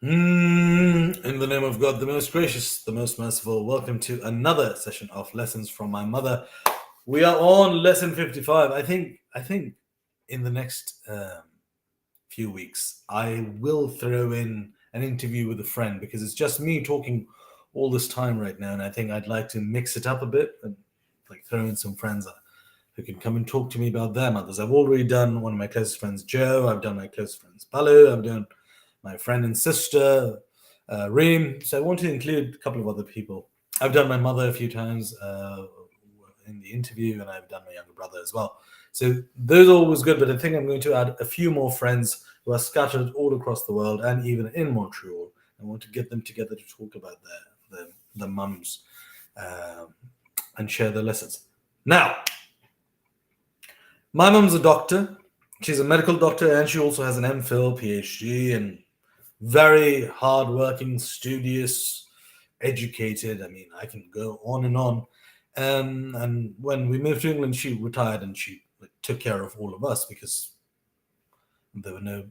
In the name of God, the most gracious, the most merciful, welcome to another session of lessons from my mother. We are on lesson 55. I think in the next few weeks, I will throw in an interview with a friend because it's just me talking all this time right now, and I think I'd like to mix it up a bit and like throw in some friends who can come and talk to me about their mothers. I've already done one of my closest friends, Joe. I've done my closest friends, Balu. I've done my friend and sister, Reem. So I want to include a couple of other people. I've done my mother a few times in the interview, and I've done my younger brother as well. So those are always good, but I think I'm going to add a few more friends who are scattered all across the world and even in Montreal. I want to get them together to talk about their mums um, and share their lessons. Now, my mum's a doctor. She's a medical doctor, and she also has an MPhil, PhD, and very hardworking, studious, educated. I mean, I can go on and on. And when we moved to England, she retired and she like, took care of all of us because there were no,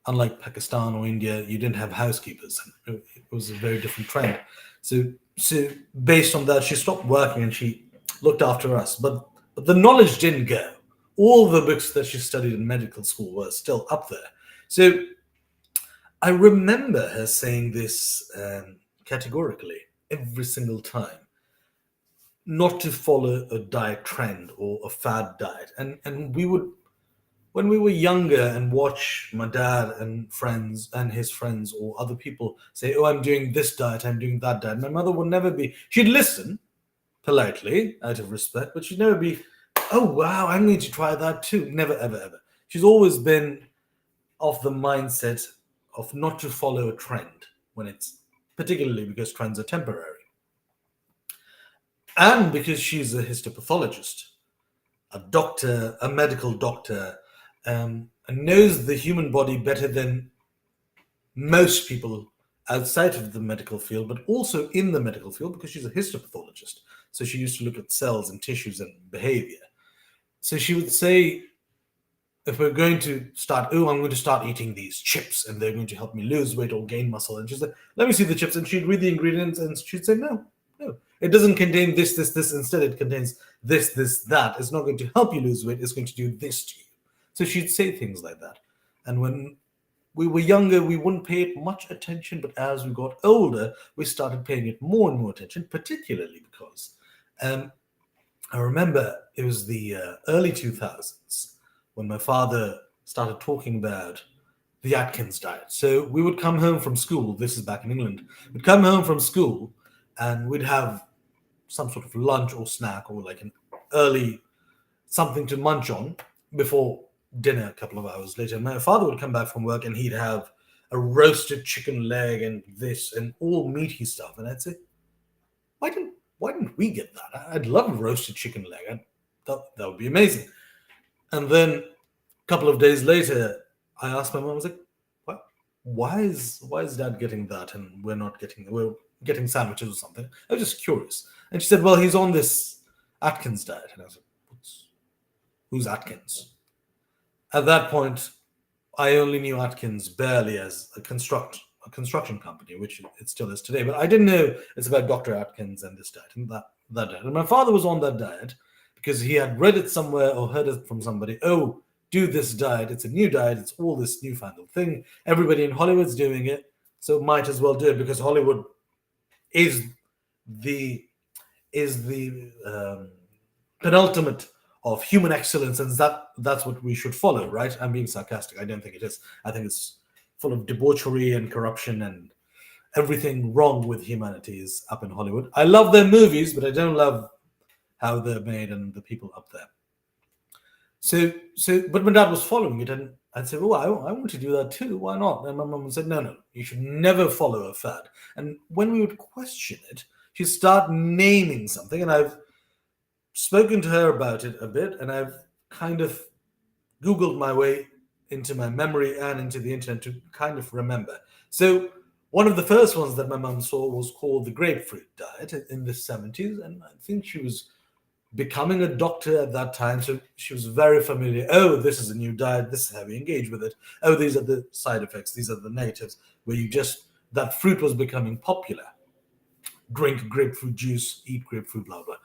unlike Pakistan or India, you didn't have housekeepers. It was a very different trend. So based on that, she stopped working and she looked after us. But the knowledge didn't go. All the books that she studied in medical school were still up there. So I remember her saying this categorically every single time, not to follow a diet trend or a fad diet. And we would, when we were younger and watch my dad and friends and his friends or other people say, "Oh, I'm doing this diet, I'm doing that diet," my mother would never be. She'd listen politely out of respect, but she'd never be, "Oh wow, I'm going to try that too." Never, ever, ever. She's always been of the mindset of not to follow a trend when it's particularly because trends are temporary. And because she's a histopathologist, a doctor, a medical doctor, and knows the human body better than most people outside of the medical field, but also in the medical field because she's a histopathologist. So she used to look at cells and tissues and behavior. So she would say, if we're going to start, "Oh, I'm going to start eating these chips and they're going to help me lose weight or gain muscle." And she's like, "Let me see the chips." And she'd read the ingredients and she'd say, "No, no, it doesn't contain this, this, this. Instead, it contains this, this, that. It's not going to help you lose weight. It's going to do this to you." So she'd say things like that. And when we were younger, we wouldn't pay it much attention. But as we got older, we started paying it more and more attention, particularly because um, I remember it was the early 2000s when my father started talking about the Atkins diet. So we would come home from school. This is back in England. We'd come home from school and we'd have some sort of lunch or snack or like an early something to munch on before dinner a couple of hours later. My father would come back from work and he'd have a roasted chicken leg and this and all meaty stuff. And I'd say, why didn't we get that? I'd love a roasted chicken leg. That would be amazing. And then a couple of days later, I asked my mom, I was like, what? Why is dad getting that and we're getting sandwiches or something? I was just curious. And she said, "Well, he's on this Atkins diet." And I was like, who's Atkins? At that point, I only knew Atkins barely as a construction company, which it still is today. But I didn't know it's about Dr. Atkins and this diet and that diet. And my father was on that diet because he had read it somewhere or heard it from somebody. "Oh, do this diet. It's a new diet. It's all this newfangled thing. Everybody in Hollywood's doing it, so might as well do it because Hollywood is the is the penultimate of human excellence, and that's what we should follow." Right? I'm being sarcastic. I don't think it is. I think it's full of debauchery and corruption and everything wrong with humanity is up in Hollywood. I love their movies, but I don't love how they're made and the people up there. But my dad was following it, and I'd say, "Oh, I want to do that too. Why not?" And my mom said, "No, no, you should never follow a fad." And when we would question it, she'd start naming something, and I've spoken to her about it a bit, and I've kind of Googled my way into my memory and into the internet to kind of remember. So one of the first ones that my mum saw was called the grapefruit diet in the 70s, and I think she was becoming a doctor at that time, so she was very familiar. Oh, this is a new diet. This is how we engage with it. Oh, these are the side effects. These are the negatives. Where you just that fruit was becoming popular. Drink grapefruit juice, eat grapefruit, blah blah.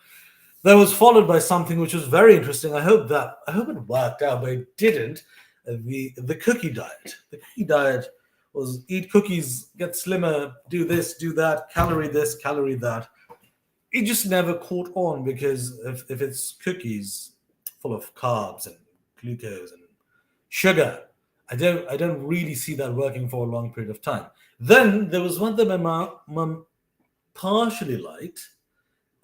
That was followed by something which was very interesting. I hope it worked out, but it didn't. The cookie diet. The cookie diet was eat cookies, get slimmer, do this, do that, calorie this, calorie that. It just never caught on because if it's cookies full of carbs and glucose and sugar, I don't really see that working for a long period of time. Then there was one that my mum partially liked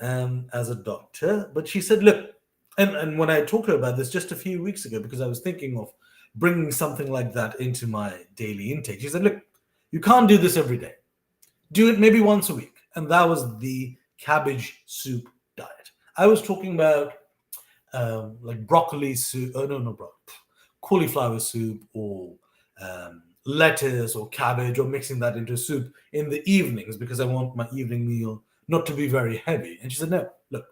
as a doctor, but she said, look, and when I talked to her about this just a few weeks ago, because I was thinking of bringing something like that into my daily intake, she said, look, you can't do this every day. Do it maybe once a week. And that was the cabbage soup diet. I was talking about like broccoli soup, oh no, no, cauliflower soup or lettuce or cabbage or mixing that into soup in the evenings because I want my evening meal not to be very heavy. And she said, no, look,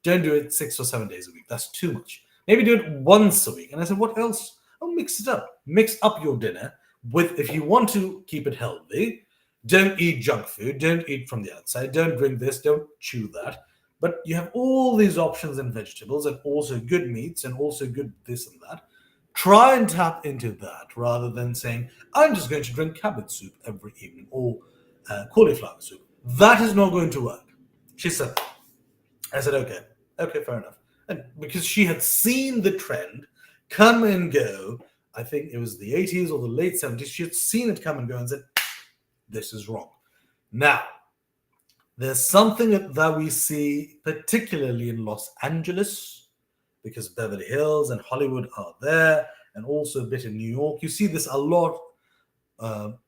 don't do it 6 or 7 days a week. That's too much. Maybe do it once a week. And I said, what else? Oh, mix it up. Mix up your dinner with, if you want to keep it healthy, don't eat junk food, don't eat from the outside, don't drink this, don't chew that. But you have all these options in vegetables and also good meats and also good this and that. Try and tap into that rather than saying, I'm just going to drink cabbage soup every evening or cauliflower soup. That is not going to work. She said, I said, okay, okay, fair enough. And because she had seen the trend come and go, I think it was the 80s or the late 70s, she had seen it come and go and said, this is wrong. Now, there's something that we see, particularly in Los Angeles, because Beverly Hills and Hollywood are there, and also a bit in New York. You see this a lot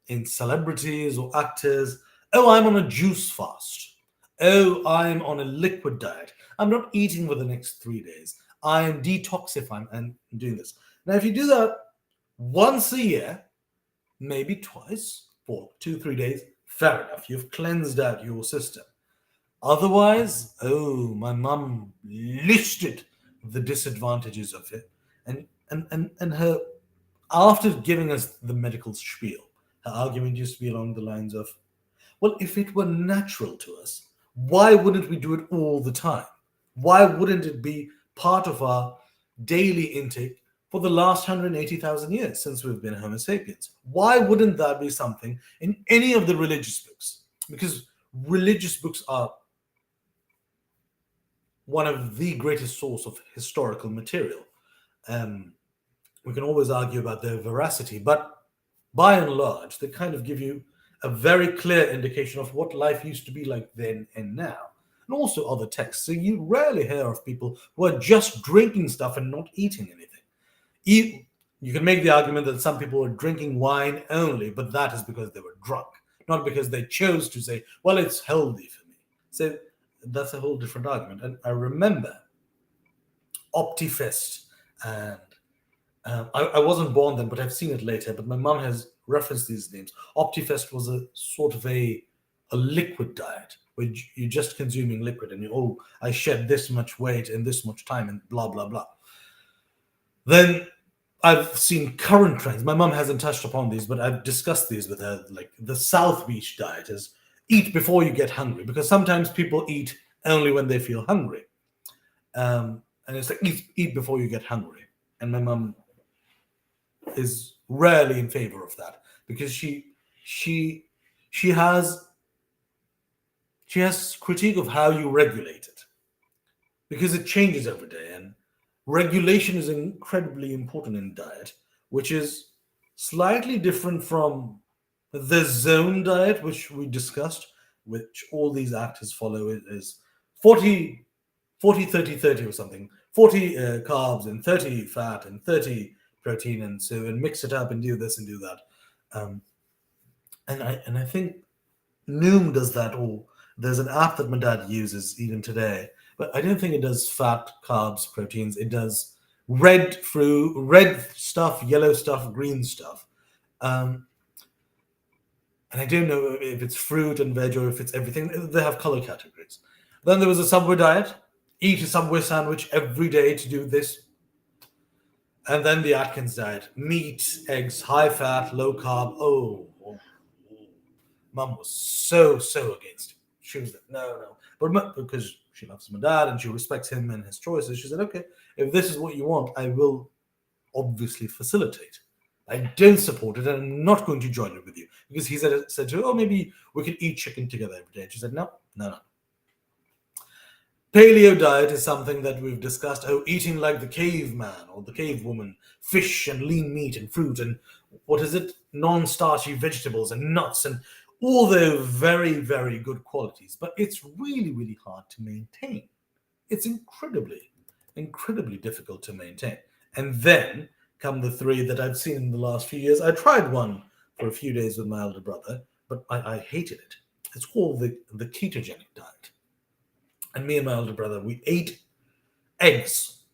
in celebrities or actors. Oh, I'm on a juice fast. Oh, I'm on a liquid diet. I'm not eating for the next 3 days. I'm detoxifying and doing this. Now, if you do that once a year, maybe twice, for 2, 3 days, fair enough. You've cleansed out your system. Otherwise, oh, my mum listed the disadvantages of it. And her, after giving us the medical spiel, her argument used to be along the lines of, well, if it were natural to us, why wouldn't we do it all the time? Why wouldn't it be part of our daily intake for the last 180,000 years since we've been Homo sapiens? Why wouldn't that be something in any of the religious books? Because religious books are one of the greatest source of historical material. Um, we can always argue about their veracity, but by and large, they kind of give you a very clear indication of what life used to be like then and now. And also other texts. So you rarely hear of people who are just drinking stuff and not eating anything. You can make the argument that some people were drinking wine only, but that is because they were drunk, not because they chose to say, well, it's healthy for me. So that's a whole different argument. And I remember Optifest, and I wasn't born then, but I've seen it later. But my mom has referenced these names. Optifest was a sort of a liquid diet where you're just consuming liquid, and I shed this much weight in this much time, and blah blah blah. Then I've seen current trends. My mom hasn't touched upon these, but I've discussed these with her. Like the South Beach diet is eat before you get hungry, because sometimes people eat only when they feel hungry. And it's like eat before you get hungry. And my mom is rarely in favor of that because she she has she has critique of how you regulate it because it changes every day, and regulation is incredibly important in diet, which is slightly different from the zone diet which we discussed, which all these actors follow. It is 40, 40, 30, 30 or something, 40 carbs and 30 fat and 30 protein, and so and mix it up and do this and do that. um, and I think Noom does that. Or there's an app that my dad uses even today, but I don't think it does fat, carbs, proteins. It does red fruit, red stuff, yellow stuff, green stuff. Um, and I don't know if it's fruit and veg or if it's everything. They have color categories. Then there was a Subway diet. eat a Subway sandwich every day to do this. And then the Atkins diet: meat, eggs, high fat, low carb. Oh. Mum was so against it. She was like, no. But because she loves my dad and she respects him and his choices, she said, okay, if this is what you want, I will obviously facilitate. I don't support it and I'm not going to join it with you. Because he said to her, oh, maybe we could eat chicken together every day. And she said, no. Paleo diet is something that we've discussed. Oh, eating like the caveman or the cave woman, fish and lean meat and fruit and what is it? Non-starchy vegetables and nuts and all the very good qualities. But it's really hard to maintain. It's incredibly difficult to maintain. And then come the three that I've seen in the last few years. I tried one for a few days with my elder brother, but I hated it. It's called the ketogenic diet. And me and my older brother, we ate eggs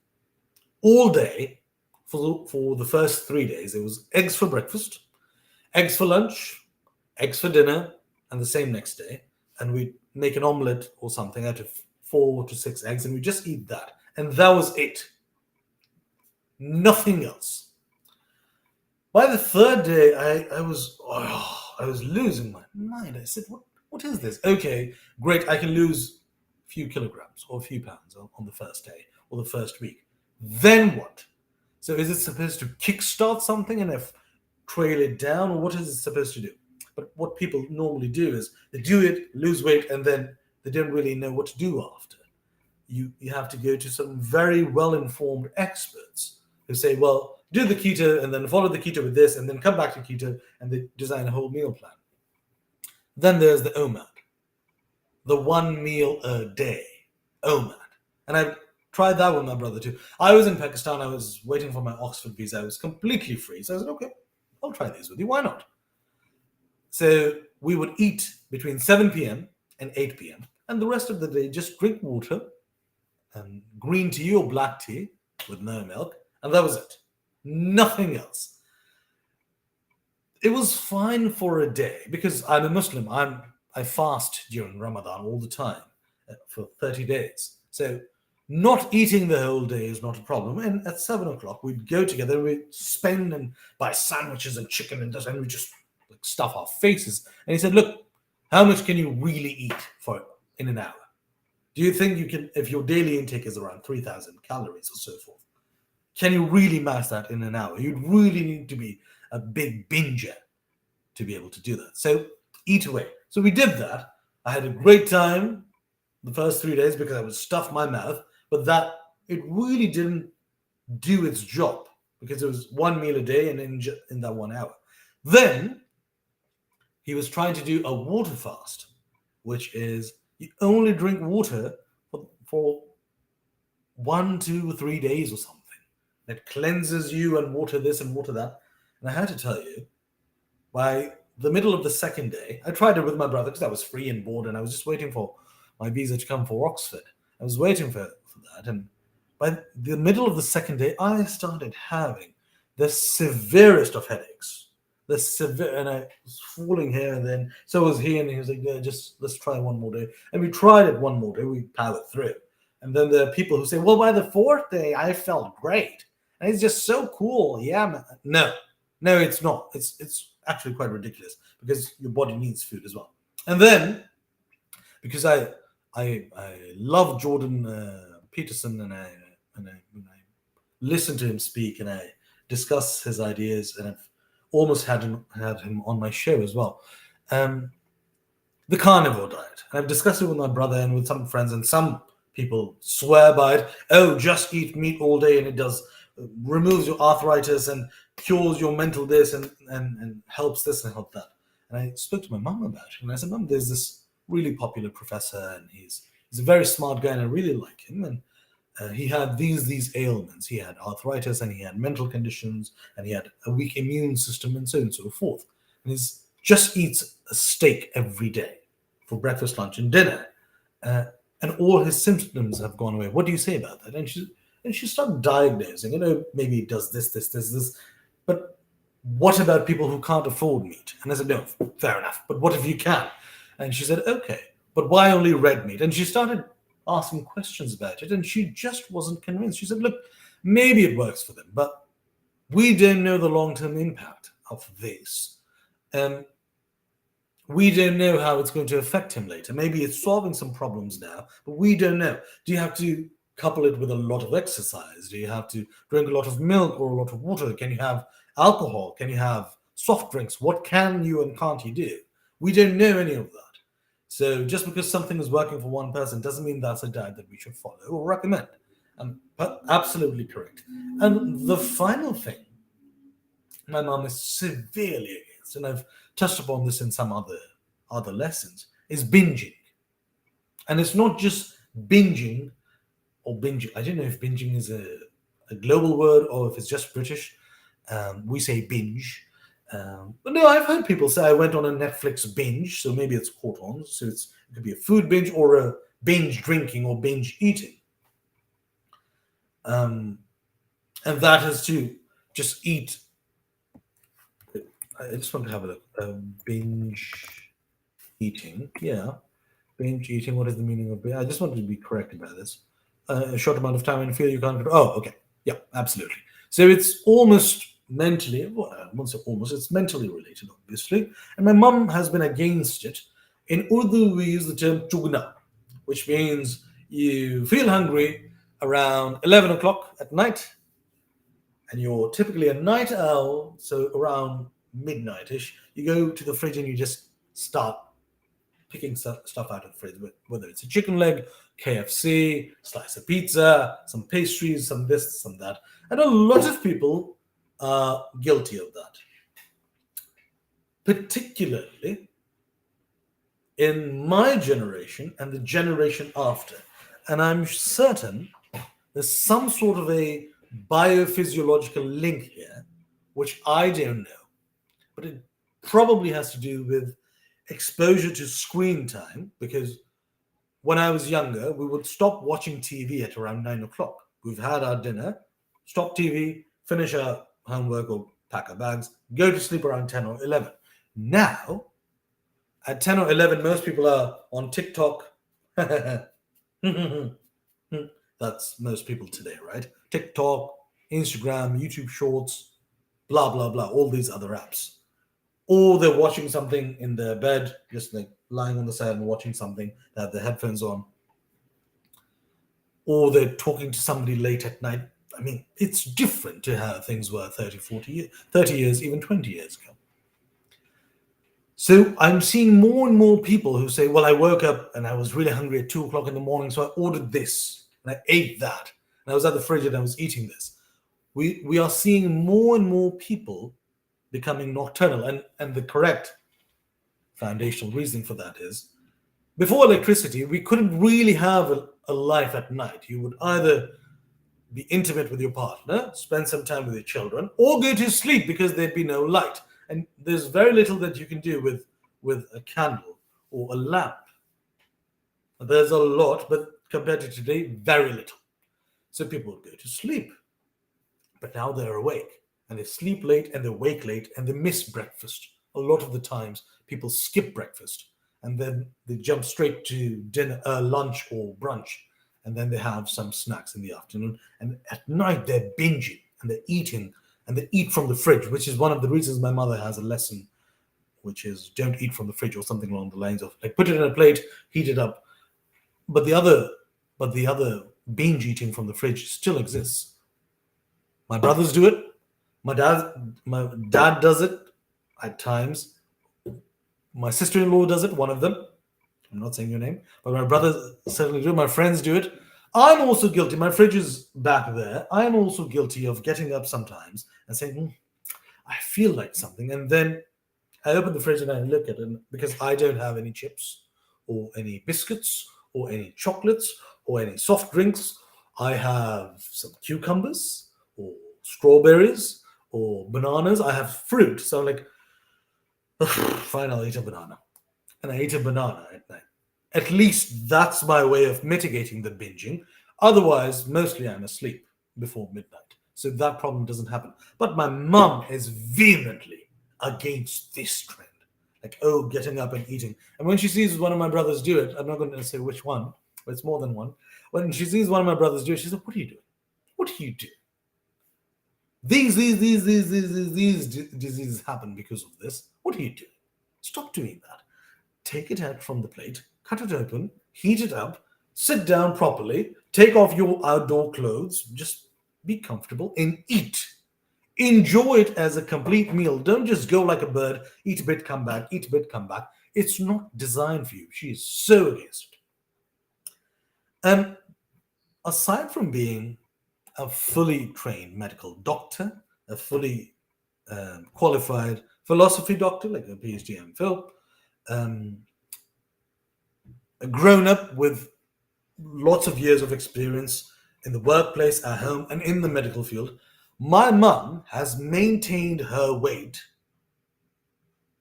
all day for the first 3 days. It was eggs for breakfast, eggs for lunch, eggs for dinner, and the same next day. And we'd make an omelette or something out of 4 to 6 eggs, and we just eat that. And that was it. Nothing else. By the third day, I was losing my mind. I said, what is this? Okay, great, I can lose few kilograms or a few pounds on the first day or the first week. Then what? So is it supposed to kickstart something and trail it down, or what is it supposed to do? But what people normally do is they do it, lose weight, and then they don't really know what to do after. You have to go to some very well-informed experts who say, well, do the keto and then follow the keto with this and then come back to keto, and they design a whole meal plan. Then there's the OMAD, the 1 meal a day, OMAD. And I tried that with my brother too. I was in Pakistan. I was waiting for my Oxford visa. I was completely free. So I said, okay, I'll try these with you. Why not? So we would eat between 7 p.m. and 8 p.m. And the rest of the day, just drink water and green tea or black tea with no milk. And that was it. Nothing else. It was fine for a day because I'm a Muslim. I fast during Ramadan all the time for 30 days. So not eating the whole day is not a problem. And at 7 o'clock, we'd go together, we'd spend and buy sandwiches and chicken and this, and we just stuff our faces. And he said, look, how much can you really eat in an hour? Do you think you can, if your daily intake is around 3,000 calories or so forth, can you really mass that in an hour? You'd really need to be a big binger to be able to do that. So eat away. So we did that. I had a great time the first 3 days because I would stuff my mouth, but that it really didn't do its job because it was 1 meal a day and in that 1 hour. Then he was trying to do a water fast, which is you only drink water for 1, 2, 3 days or something. That cleanses you and water this and water that. And I had to tell you, by the middle of the second day, I tried it with my brother because I was free and bored and I was just waiting for my visa to come for Oxford. I was waiting for that. And by the middle of the second day, I started having the severest of headaches. And I was falling here and then. So was he, and he was like, yeah, just let's try one more day. And we tried it one more day. We powered through. And then there are people who say, well, by the fourth day, I felt great. And it's just so cool. Yeah, man. No, it's not. It's actually quite ridiculous because your body needs food as well. And then, because I love Jordan Peterson and I listen to him speak and I discuss his ideas, and I've almost had him on my show as well. The carnivore diet. And I've discussed it with my brother and with some friends, and some people swear by it. Oh, just eat meat all day and it removes your arthritis and cures your mental this and helps this and help that. And I spoke to my mum about it, and I said, Mum, there's this really popular professor, and he's a very smart guy, and I really like him. And he had these ailments. He had arthritis, and he had mental conditions, and he had a weak immune system, and so on and so forth. And he just eats a steak every day for breakfast, lunch, and dinner. And all his symptoms have gone away. What do you say about that? And she started diagnosing, maybe he does this. But what about people who can't afford meat? And I said, no, fair enough. But what if you can? And she said, okay, but why only red meat? And she started asking questions about it, and she just wasn't convinced. She said, "Look, maybe it works for them, but we don't know the long-term impact of this. Um, we don't know how it's going to affect him later. Maybe it's solving some problems now, but we don't know. Do you have to couple it with a lot of exercise? Do you have to drink a lot of milk or a lot of water? Can you have alcohol? Can you have soft drinks? What can you and can't you do? We don't know any of that. So just because something is working for one person doesn't mean that's a diet that we should follow or recommend. But absolutely correct. And the final thing my mom is severely against, and I've touched upon this in some other lessons, is binging. And it's not just binging or binging. I don't know if binging is a global word or if it's just British. We say binge. But no, I've heard people say I went on a Netflix binge, so maybe it's caught on. So it could be a food binge or a binge drinking or binge eating. Um, and that is to just eat. I just want to have a look. Binge eating. Yeah. Binge eating. What is the meaning of binge? I just wanted to be correct about this. A short amount of time and feel you can't control. Oh, okay. Yeah, absolutely. So it's almost mentally, well, I won't say almost, it's mentally related, obviously. And my mum has been against it. In Urdu, we use the term chugna, which means you feel hungry around 11 o'clock at night, and you're typically a night owl, so around midnight-ish, you go to the fridge and you just start picking stuff out of the fridge, whether it's a chicken leg, KFC, slice of pizza, some pastries, some this, some that. And a lot of people are guilty of that, particularly in my generation and the generation after. And I'm certain there's some sort of a biophysiological link here, which I don't know, but it probably has to do with exposure to screen time, because when I was younger, we would stop watching TV at around 9 o'clock. We've had our dinner, stop TV, finish our homework or pack our bags, go to sleep around 10 or 11. Now, at 10 or 11, most people are on TikTok. That's most people today, right? TikTok, Instagram, YouTube Shorts, blah, blah, blah, all these other apps. Or they're watching something in their bed, just like lying on the side and watching something, they have their headphones on. Or they're talking to somebody late at night. I mean, it's different to how things were 30, 40 years, 30 years, even 20 years ago. So I'm seeing more and more people who say, well, I woke up and I was really hungry at 2 o'clock in the morning, so I ordered this and I ate that. And I was at the fridge and I was eating this. We are seeing more and more people becoming nocturnal. And the correct foundational reasoning for that is, before electricity, we couldn't really have a life at night. You would either be intimate with your partner, spend some time with your children, or go to sleep because there'd be no light. And there's very little that you can do with a candle or a lamp. There's a lot, but compared to today, very little. So people would go to sleep. But now they're awake, and they sleep late and they wake late and they miss breakfast. A lot of the times, people skip breakfast and then they jump straight to dinner, lunch or brunch, and then they have some snacks in the afternoon. And at night, they're binging and they're eating, and they eat from the fridge, which is one of the reasons my mother has a lesson, which is don't eat from the fridge, or something along the lines of like put it in a plate, heat it up. But the other binge eating from the fridge still exists. My brothers do it. My dad does it at times. My sister-in-law does it, one of them. I'm not saying your name, but my brothers certainly do. My friends do it. I'm also guilty. My fridge is back there. I'm also guilty of getting up sometimes and saying, I feel like something. And then I open the fridge and I look at it, because I don't have any chips or any biscuits or any chocolates or any soft drinks. I have some cucumbers or strawberries or bananas. I have fruit. So I'm like, fine, I'll eat a banana. And I eat a banana at night. At least that's my way of mitigating the binging. Otherwise, mostly I'm asleep before midnight. So that problem doesn't happen. But my mum is vehemently against this trend. Like, oh, getting up and eating. And when she sees one of my brothers do it, I'm not going to say which one, but it's more than one. When she sees one of my brothers do it, she said, "What are you doing? What do you do? These diseases happen because of this. What are you doing? Stop doing that. Take it out from the plate, cut it open, heat it up, sit down properly, take off your outdoor clothes, just be comfortable and eat. Enjoy it as a complete meal. Don't just go like a bird, eat a bit, come back, eat a bit, come back. It's not designed for you." She is so against it. And aside from being a fully trained medical doctor, a fully qualified philosophy doctor, like a PhD MPhil, um, grown up with lots of years of experience in the workplace, at home, and in the medical field, my mum has maintained her weight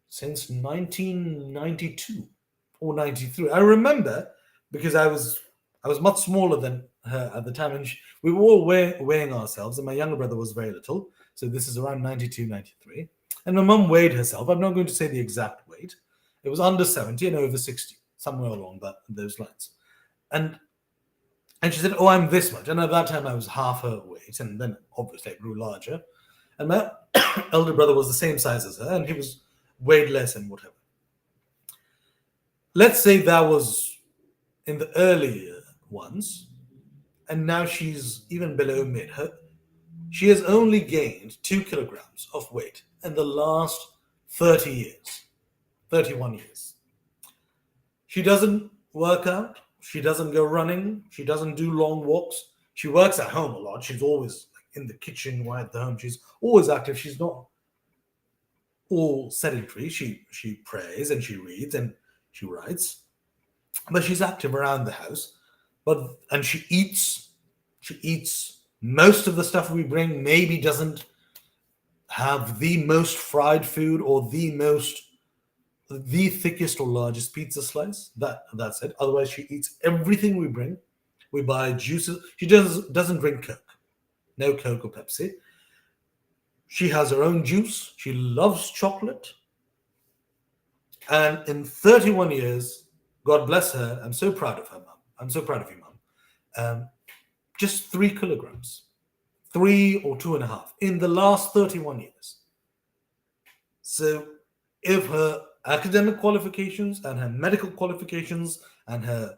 since 1992 or 93. I remember because I was much smaller than her at the time, and we were all weighing ourselves, and my younger brother was very little. So this is around 92, 93. And my mum weighed herself. I'm not going to say the exact weight. It was under 70 and over 60, somewhere along those lines. And and she said, "Oh, I'm this much." And at that time, I was half her weight. And then obviously I grew larger. And my elder brother was the same size as her, and he was weighed less and whatever. Let's say that was in the earlier ones. And now she's even below mid. She has only gained 2 kilograms of weight in the last 30 years, 31 years. She doesn't work out. She doesn't go running. She doesn't do long walks. She works at home a lot. She's always like, in the kitchen or at the home. She's always active. She's not all sedentary. She prays and she reads and she writes, but she's active around the house. And she eats. She eats most of the stuff we bring. Maybe doesn't have the most fried food or the thickest or largest pizza slice. That's it. Otherwise, she eats everything we bring. We buy juices. She doesn't drink Coke. No Coke or Pepsi. She has her own juice. She loves chocolate. And in 31 years, God bless her. I'm so proud of her, mum. I'm so proud of you, mum. Just 3 kilograms, 3 or 2.5 in the last 31 years. So if her academic qualifications and her medical qualifications and her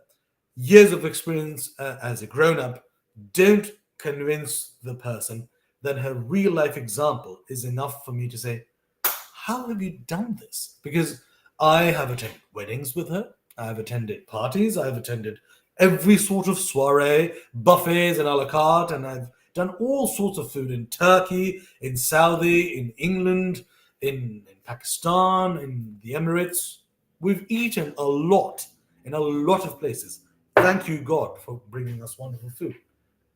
years of experience as a grown up don't convince the person, then her real life example is enough for me to say, "How have you done this?" Because I have attended weddings with her, I've attended parties, I've attended every sort of soiree, buffets, and a la carte, and I've done all sorts of food in Turkey, in Saudi, in England, in Pakistan, in the Emirates. We've eaten a lot in a lot of places. Thank you, God, for bringing us wonderful food.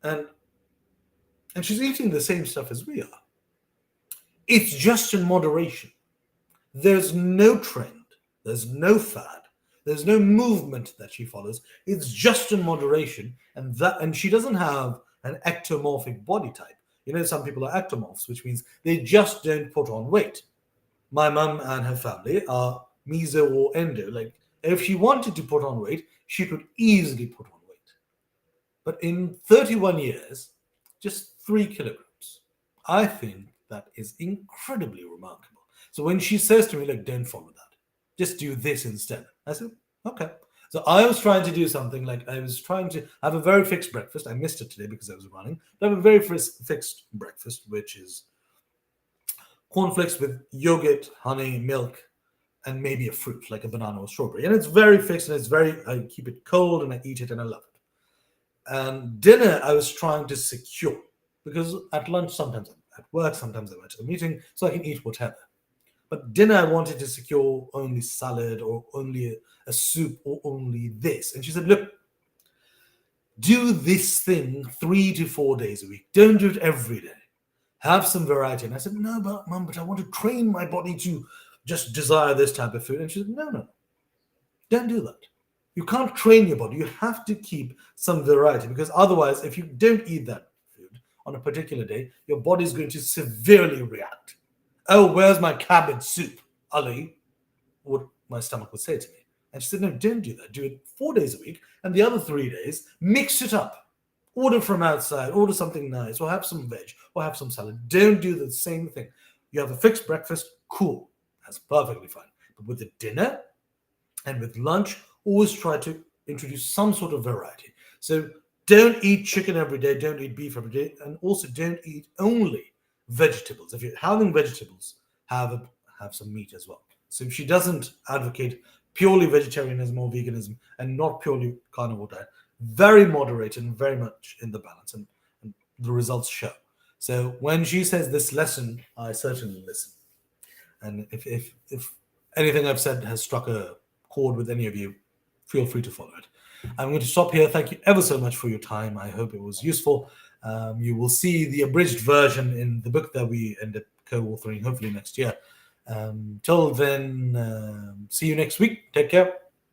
And and she's eating the same stuff as we are. It's just in moderation. There's no trend, there's no fad, there's no movement that she follows. It's just in moderation, and she doesn't have an ectomorphic body type. You know, some people are ectomorphs, which means they just don't put on weight. My mum and her family are meso or endo. Like, if she wanted to put on weight, she could easily put on weight. But in 31 years, just 3 kilograms. I think that is incredibly remarkable. So when she says to me, like, "Don't follow that, just do this instead," I said, "Okay." So I was trying to do something like I was trying to have a very fixed breakfast. I missed it today because I was running. But I have a very fixed breakfast, which is cornflakes with yogurt, honey, milk, and maybe a fruit like a banana or strawberry. And it's very fixed and I keep it cold and I eat it and I love it. And dinner, I was trying to secure because at lunch, sometimes I'm at work, sometimes I'm at a meeting, so I can eat whatever. But dinner, I wanted to secure only salad or only a soup or only this. And she said, "Look, do this thing 3 to 4 days a week. Don't do it every day. Have some variety." And I said, "No, but mum, but I want to train my body to just desire this type of food." And she said, "No, no, don't do that. You can't train your body. You have to keep some variety because otherwise, if you don't eat that food on a particular day, your body is going to severely react. Oh, where's my cabbage soup, Ali?" What my stomach would say to me. And she said, no, don't do that. Do it 4 days a week. And the other 3 days, mix it up. Order from outside, order something nice, or have some veg, or have some salad. Don't do the same thing. You have a fixed breakfast, cool. That's perfectly fine. But with the dinner and with lunch, always try to introduce some sort of variety. So don't eat chicken every day, don't eat beef every day, and also don't eat only vegetables. If you're having vegetables, have some meat as well. So if she doesn't advocate purely vegetarianism or veganism and not purely carnivore diet, very moderate and very much in the balance, and the results show. So when she says this lesson, I certainly listen. And if anything I've said has struck a chord with any of you, feel free to follow it. I'm going to stop here. Thank you ever so much for your time. I hope it was useful. You will see the abridged version in the book that we end up co-authoring hopefully next year. Till then, see you next week. Take care.